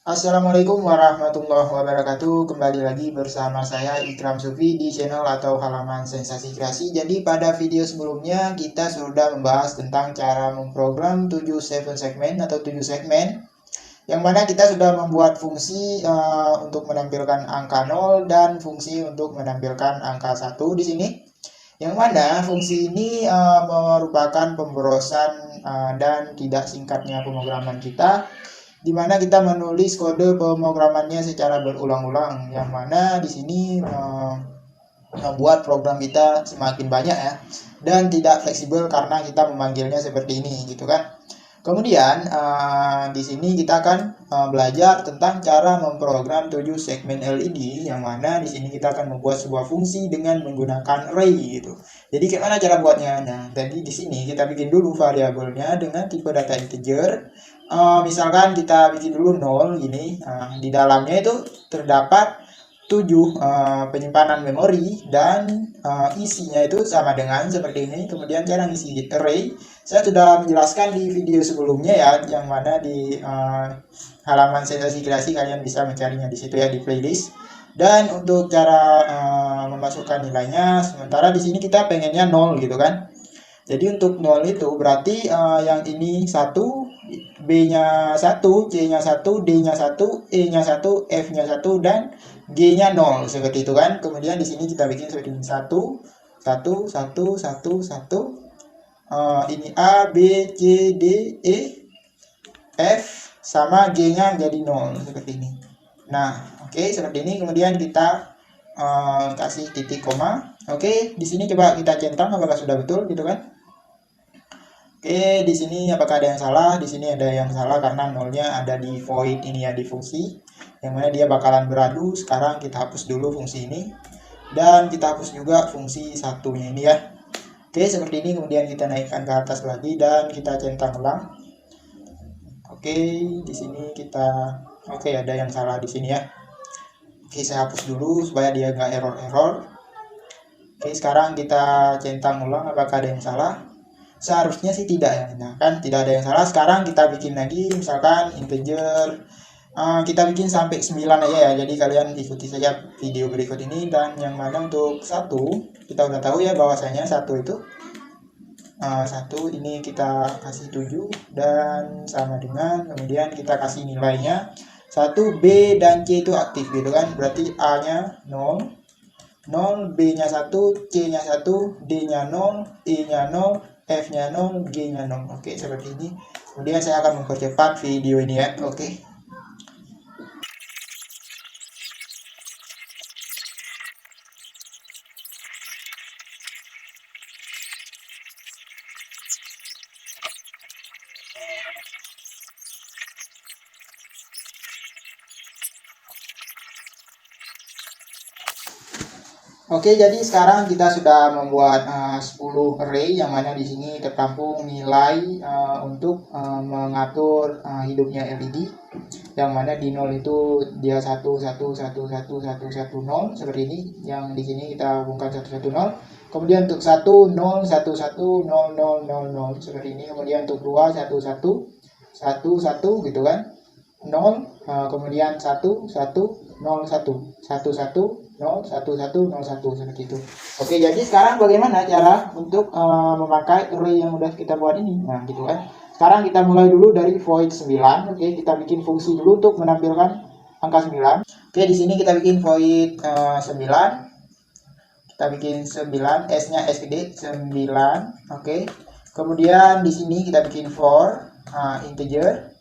Assalamualaikum warahmatullahi wabarakatuh. Kembali lagi bersama saya Ikram Sufi di channel atau halaman Sensasi Kreasi. Jadi pada video sebelumnya kita sudah membahas tentang cara memprogram 7 segmen atau 7 segmen, yang mana kita sudah membuat fungsi untuk menampilkan angka 0 dan fungsi untuk menampilkan angka 1 di sini. Yang mana fungsi ini merupakan pemborosan dan tidak singkatnya pemrograman kita, di mana kita menulis kode pemrogramannya secara berulang-ulang, yang mana di sini membuat program kita semakin banyak ya, dan tidak fleksibel karena kita memanggilnya seperti ini gitu kan. Kemudian di sini kita akan belajar tentang cara memprogram 7 segmen LED, yang mana di sini kita akan membuat sebuah fungsi dengan menggunakan array gitu. Jadi gimana cara buatnya? Nah, jadi di sini kita bikin dulu variabelnya dengan tipe data integer. Misalkan kita bikin dulu 0 gini. Di dalamnya itu terdapat 7 penyimpanan memori, dan isinya itu sama dengan seperti ini. Kemudian cara ngisi array saya sudah menjelaskan di video sebelumnya ya, yang mana di halaman Sensasi Kreasi kalian bisa mencarinya di situ ya, di playlist. Dan untuk cara memasukkan nilainya, sementara di sini kita pengennya 0 gitu kan. Jadi untuk 0 itu berarti yang ini 1, B-nya 1, C-nya 1, D-nya 1, E-nya 1, F-nya 1, dan G-nya 0 seperti itu kan. Kemudian di sini kita bikin seperti ini, 1, 1, 1, 1, 1. Ini A, B, C, D, E, F, sama G-nya menjadi 0 seperti ini. Nah, oke, seperti ini. Kemudian kita kasih titik koma. Oke, di sini coba kita centang apakah sudah betul gitu kan. Oke, di sini apakah ada yang salah? Di sini ada yang salah karena nolnya ada di void ini ya, di fungsi, yang mana dia bakalan beradu. Sekarang kita hapus dulu fungsi ini, dan kita hapus juga fungsi satunya ini ya. Oke, seperti ini. Kemudian kita naikkan ke atas lagi dan kita centang ulang. Oke, di sini kita ada yang salah di sini ya. Oke, saya hapus dulu supaya dia nggak error. Oke, sekarang kita centang ulang apakah ada yang salah. Seharusnya sih tidak ya. Nah, kan tidak ada yang salah. Sekarang kita bikin lagi, misalkan integer, kita bikin sampai 9 aja ya. Jadi kalian ikuti saja video berikut ini. Dan yang mana untuk 1, kita udah tahu ya bahwasanya 1 itu 1 ini kita kasih 7 dan sama dengan, kemudian kita kasih nilainya 1, B dan C itu aktif gitu kan. Berarti A nya 0, B nya 1, C nya 1, D nya 0, E nya 0, F nya 0, G nya 0. Oke, seperti ini. Kemudian saya akan mempercepat video ini ya. Oke. Oke, jadi sekarang kita sudah membuat 10 array, yang mana di sini tertampung nilai untuk mengatur hidupnya LED, yang mana di 0 itu dia 1 1 1 1 1 1 0 seperti ini. Yang di sini kita hubungkan 1 1 0. Kemudian untuk 1 0 1 1 0 0 0 0 seperti ini. Kemudian untuk 2 1 1 1 1 gitu kan. 0, kemudian 1 1 0 1 1 1 0 1 1 0 1 seperti itu. Oke, jadi sekarang bagaimana cara untuk memakai array yang udah kita buat ini? Nah, gitu kan. Sekarang kita mulai dulu dari void 9. Oke, kita bikin fungsi dulu untuk menampilkan angka 9. Oke, di sini kita bikin void 9. Kita bikin 9, S-nya S gede 9. Oke. Kemudian di sini kita bikin for integer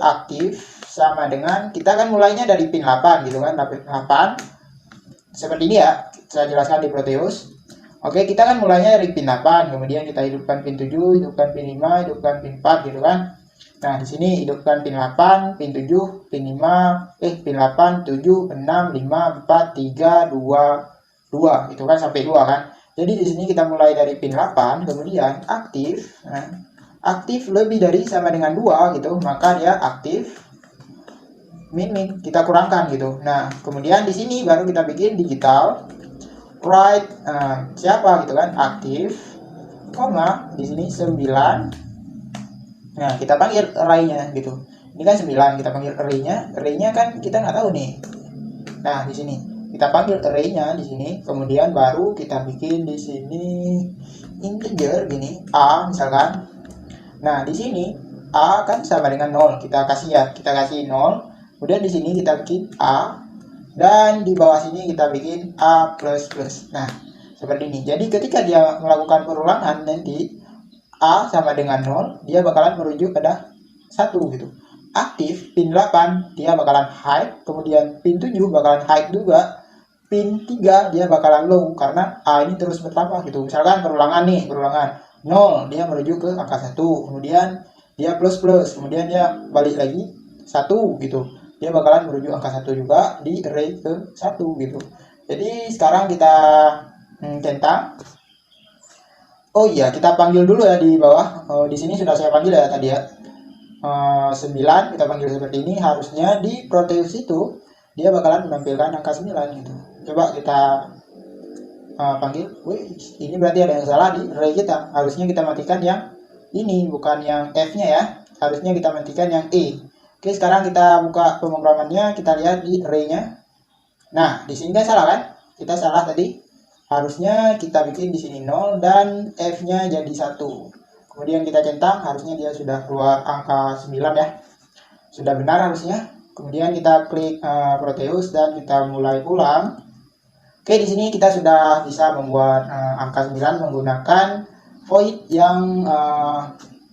aktif sama dengan, kita kan mulainya dari pin 8 gitu kan, 8 seperti ini ya, saya jelaskan di Proteus. Oke, kita kan mulainya dari pin 8, kemudian kita hidupkan pin 7, hidupkan pin 5, hidupkan pin 4 gitu kan. Nah, di sini hidupkan pin 8, pin 7, pin 5, pin 8, 7, 6, 5, 4, 3, 2, 2 gitu kan, sampai 2 kan. Jadi di sini kita mulai dari pin 8, kemudian aktif. Nah, aktif lebih dari sama dengan 2 gitu, maka dia aktif. Min kita kurangkan gitu. Nah, kemudian di sini baru kita bikin digital write siapa gitu kan, aktif, koma di sini 9. Nah, kita panggil array-nya gitu. Ini kan 9, kita panggil array-nya. Array-nya kan kita nggak tahu nih. Nah, di sini kita panggil array-nya di sini, kemudian baru kita bikin di sini integer gini, A misalkan. Nah, di sini A kan sama dengan 0, kita kasih 0. Kemudian di sini kita bikin A, dan di bawah sini kita bikin A++. Nah, seperti ini. Jadi ketika dia melakukan perulangan nanti A sama dengan 0, dia bakalan merujuk pada 1 gitu. Aktif pin 8 dia bakalan high, kemudian pin 7 bakalan high juga, pin 3 dia bakalan low karena A ini terus bertambah gitu. Misalkan perulangan 0 dia merujuk ke angka 1, kemudian dia plus, kemudian dia balik lagi 1 gitu, dia bakalan merujuk angka 1 juga di array ke 1 gitu. Jadi sekarang kita centang. Oh iya, kita panggil dulu ya di bawah. Di sini sudah saya panggil ya tadi ya. 9 kita panggil seperti ini. Harusnya di Proteus itu dia bakalan menampilkan angka 9 gitu. Coba kita panggil. Wih, ini berarti ada yang salah di array kita. Harusnya kita matikan yang ini, bukan yang F-nya ya. Harusnya kita matikan yang E. Oke, sekarang kita buka pemrogramannya, kita lihat di array-nya. Nah, di sini kan salah kan? Kita salah tadi. Harusnya kita bikin di sini 0 dan F-nya jadi 1. Kemudian kita centang, harusnya dia sudah keluar angka 9 ya. Sudah benar harusnya. Kemudian kita klik Proteus dan kita mulai ulang. Oke, di sini kita sudah bisa membuat angka 9 menggunakan void yang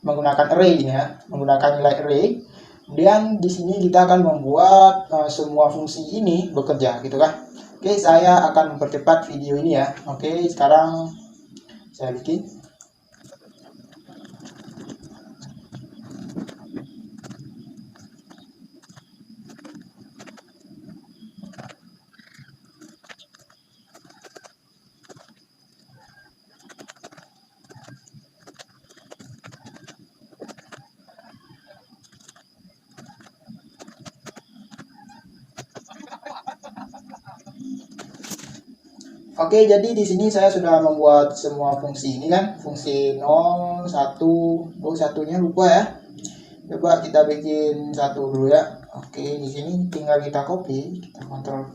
menggunakan array ini ya, menggunakan nilai array. Kemudian di sini kita akan membuat semua fungsi ini bekerja gitu kan. Oke, saya akan mempercepat video ini ya. Oke, sekarang saya bikin. Oke, jadi di sini saya sudah membuat semua fungsi ini kan, fungsi 0, 1, satunya lupa ya. Coba kita bikin 1 dulu ya. Oke, di sini tinggal kita copy, kita Ctrl V,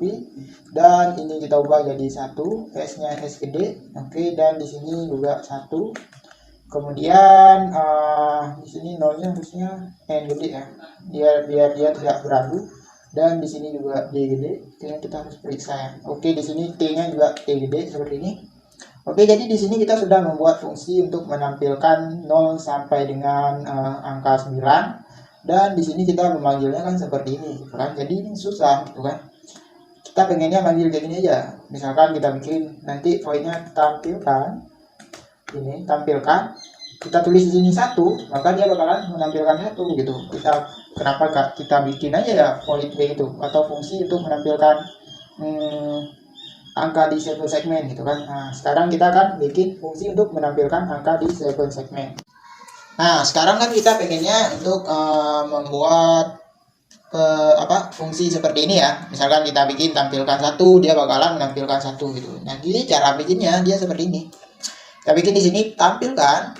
dan ini kita ubah jadi 1, S-nya S gede. Oke, dan di sini juga 1. Kemudian di sini 0-nya harusnya N gede ya, biar dia tidak beradu. Dan di sini juga D gede, kita harus periksa ya. Oke, di sini T-nya juga T gede seperti ini. Oke, jadi di sini kita sudah membuat fungsi untuk menampilkan 0 sampai dengan angka 9. Dan di sini kita memanggilnya kan seperti ini, gitu kan. Jadi ini susah, gitu kan. Kita pengennya manggil kayak gini aja. Misalkan kita bikin nanti void-nya tampilkan. Ini tampilkan. Kita tulis di sini 1, maka dia bakalan menampilkan 1 gitu. Kenapa kita bikin aja ya void itu atau fungsi untuk menampilkan angka di satu segmen gitu kan. Nah, sekarang kita akan bikin fungsi untuk menampilkan angka di satu segmen. Nah, sekarang kan kita pengennya untuk membuat fungsi seperti ini ya. Misalkan kita bikin tampilkan 1, dia bakalan menampilkan 1 gitu. Nah, jadi cara bikinnya dia seperti ini. Kita bikin di sini tampilkan.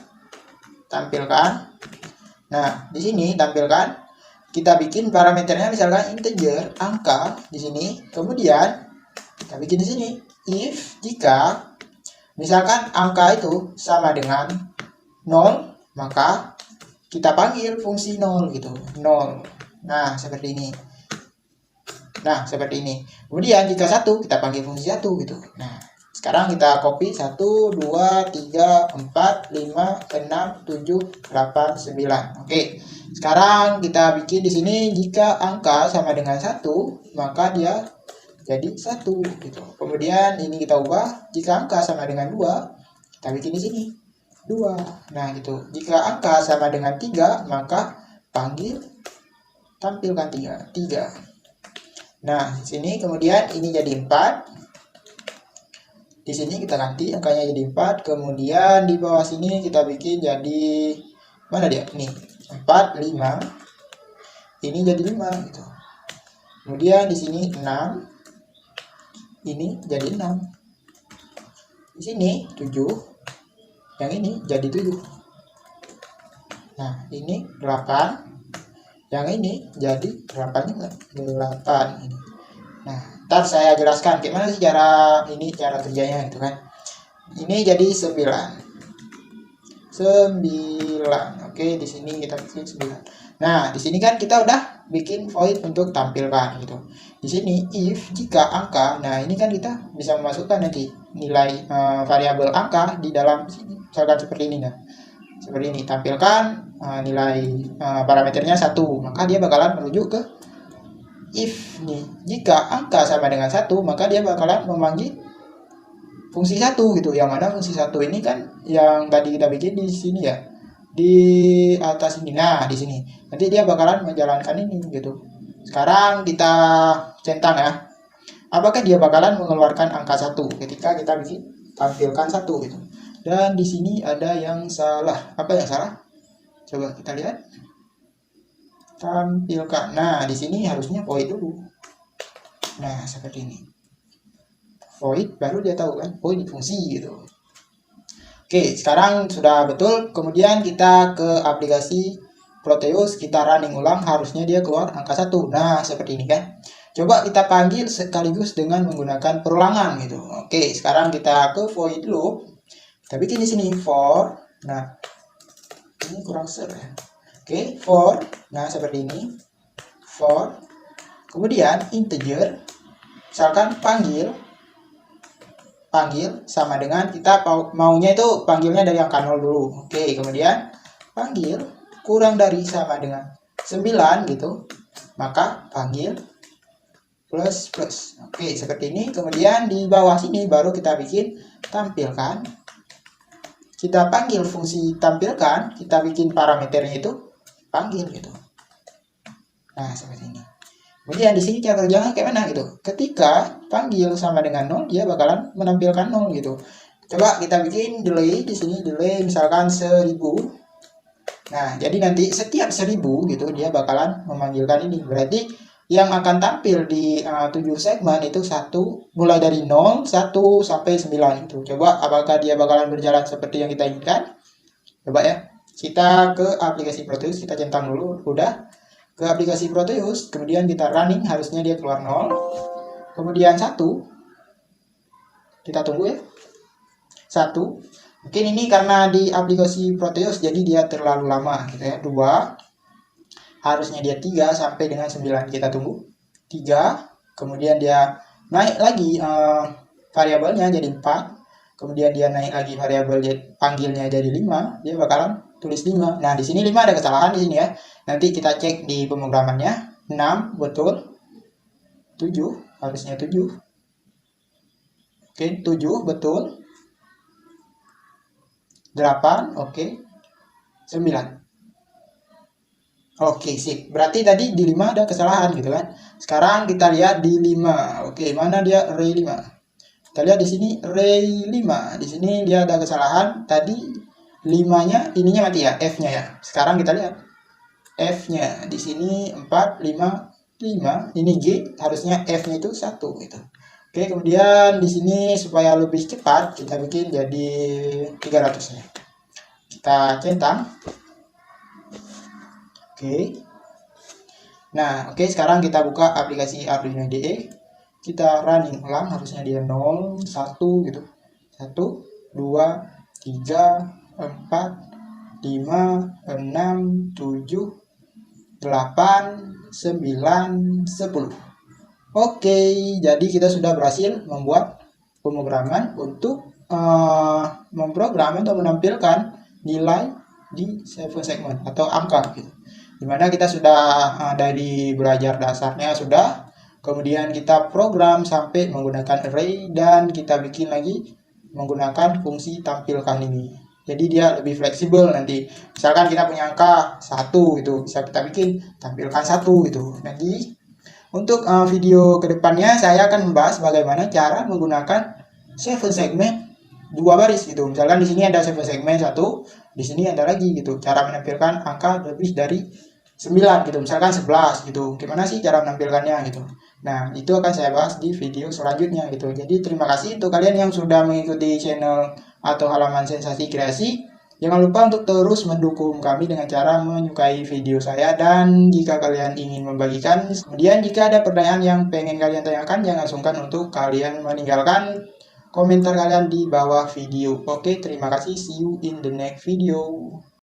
Nah, di sini tampilkan. Kita bikin parameternya misalkan integer, angka di sini. Kemudian kita bikin di sini if jika misalkan angka itu sama dengan 0, maka kita panggil fungsi 0 gitu. 0. Nah, seperti ini. Kemudian jika 1, kita panggil fungsi 1 gitu. Nah, sekarang kita copy 1, 2, 3, 4, 5, 6, 7, 8, 9. Oke. Sekarang kita bikin di sini jika angka sama dengan 1, maka dia jadi 1 gitu. Kemudian ini kita ubah, jika angka sama dengan 2, kita bikin di sini 2. Nah, gitu. Jika angka sama dengan 3, maka tampilkan 3. Nah, di sini kemudian ini jadi 4. Di sini kita ganti angkanya jadi 4. Kemudian di bawah sini kita bikin jadi mana dia? Nih, 4, 5. Ini jadi 5 gitu. Kemudian di sini 6. Ini jadi 6. Di sini 7. Yang ini jadi 7. Nah, ini 8. yang ini jadi berapanya? 8 ini. Nah, ntar saya jelaskan gimana sih cara kerjanya gitu kan. Ini jadi 9. Oke, di sini kita bikin 9. Nah, di sini kan kita udah bikin void untuk tampilkan gitu. Di sini if jika angka, nah ini kan kita bisa memasukkan nanti nilai variabel angka di dalam sini. Misalkan seperti ini nah. Seperti ini tampilkan nilai parameternya 1, maka dia bakalan merujuk ke if nih. Jika angka sama dengan 1, maka dia bakalan memanggil fungsi 1 gitu. Yang mana fungsi 1 ini kan yang tadi kita bikin di sini ya. Di atas ini. Nah, di sini. Nanti dia bakalan menjalankan ini gitu. Sekarang kita centang ya. Apakah dia bakalan mengeluarkan angka 1 ketika kita bikin tampilkan 1 gitu. Dan di sini ada yang salah. Apa yang salah? Coba kita lihat. Tampilkan. Nah, di sini harusnya void dulu. Nah, seperti ini. Void baru dia tahu kan void fungsi gitu. Oke, sekarang sudah betul. Kemudian kita ke aplikasi Proteus, kita running ulang, harusnya dia keluar angka 1. Nah, seperti ini kan. Coba kita panggil sekaligus dengan menggunakan perulangan gitu. Oke, sekarang kita ke void loop. Kita bikin di sini for. Nah, ini kurang ser ya. Oke, for. Nah, seperti ini. For. Kemudian integer. Misalkan panggil sama dengan kita maunya itu panggilnya dari angka 0 dulu. Oke, kemudian panggil kurang dari sama dengan 9 gitu. Maka panggil plus. Oke, seperti ini. Kemudian di bawah sini baru kita bikin tampilkan. Kita panggil fungsi tampilkan, kita bikin parameternya itu panggil gitu. Nah, seperti ini. Kemudian di sini cara kerjanya kayak mana gitu. Ketika panggil sama dengan 0, dia bakalan menampilkan 0 gitu. Coba kita bikin delay di sini, delay misalkan 1000. Nah, jadi nanti setiap 1000 gitu dia bakalan memanggilkan ini. Berarti yang akan tampil di 7 segmen itu 1 mulai dari 0, 1 sampai 9 itu. Coba apakah dia bakalan berjalan seperti yang kita inginkan? Coba ya. Kita ke aplikasi Proteus, kita centang dulu, udah. Ke aplikasi Proteus, kemudian kita running, harusnya dia keluar 0. Kemudian 1. Kita tunggu ya. 1. Mungkin ini karena di aplikasi Proteus jadi dia terlalu lama gitu ya. 2. Harusnya dia 3 sampai dengan 9. Kita tunggu. 3. Kemudian dia naik lagi variabelnya jadi 4. Kemudian dia naik lagi variabel panggilnya jadi 5. Dia bakalan tulis 5. Nah, di sini 5 ada kesalahan di sini ya. Nanti kita cek di pemrogramannya. 6 betul. 7 harusnya 7. Oke, 7 betul. 8 oke. 9. Oke, sip. Berarti tadi di 5 ada kesalahan gitu kan. Sekarang kita lihat di 5. Oke, mana dia array 5? Kita lihat di sini array 5. Di sini dia ada kesalahan. Tadi 5-nya ininya mati ya, F-nya ya. Sekarang kita lihat F-nya di sini 4 5 5. Ini G, harusnya F-nya itu 1 gitu. Oke, kemudian di sini supaya lebih cepat kita bikin jadi 300 ya. Kita centang. Oke. Nah, oke, sekarang kita buka aplikasi Arduino IDE. Kita running ulang, harusnya dia 0 1 gitu. 1 2 3 4 5 6 7 8 9 10. Oke, jadi kita sudah berhasil membuat pemrograman untuk memprogram atau menampilkan nilai di 7 segmen atau angka gitu. Dimana kita sudah dari belajar dasarnya sudah, kemudian kita program sampai menggunakan array dan kita bikin lagi menggunakan fungsi tampilkan ini. Jadi dia lebih fleksibel nanti. Misalkan kita punya angka 1 gitu, bisa kita bikin tampilkan 1 gitu. Nanti untuk video kedepannya saya akan membahas bagaimana cara menggunakan 7 segmen 2 baris gitu. Misalkan di sini ada 7 segmen 1, di sini ada lagi gitu. Cara menampilkan angka lebih dari 9 gitu, misalkan 11 gitu. Gimana sih cara menampilkannya gitu. Nah, itu akan saya bahas di video selanjutnya gitu. Jadi terima kasih untuk kalian yang sudah mengikuti channel atau halaman Sensasi Kreasi. Jangan lupa untuk terus mendukung kami dengan cara menyukai video saya, dan jika kalian ingin membagikan. Kemudian jika ada pertanyaan yang pengen kalian tanyakan, jangan sungkan untuk kalian meninggalkan komentar kalian di bawah video. Oke, terima kasih. See you in the next video.